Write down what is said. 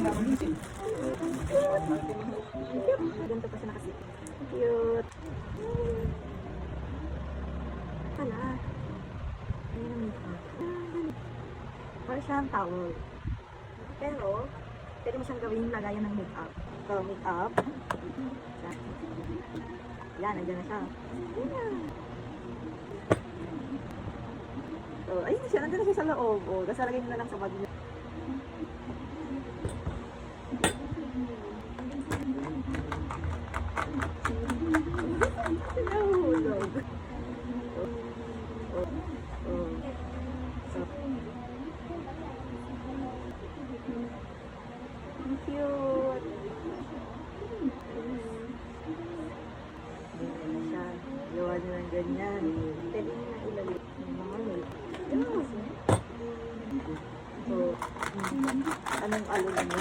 Ganito pa siya nakasi. Cute. Hala. Ayan ang makeup. Para siyang towel. Pero, pwede mo siyang gawin lagayan ng makeup. So, makeup. Yan, nandiyan na siya. Ayan. So, ayun na siya. Nandiyan na siya sa loob. O, tapos lagay mo na lang sa bag niya. Nahulog. Cute. Ganyan na siya. Gawa niyo ng ganyan. Pwede niyo na ilalit ng mga milk. So, anong alo na mo?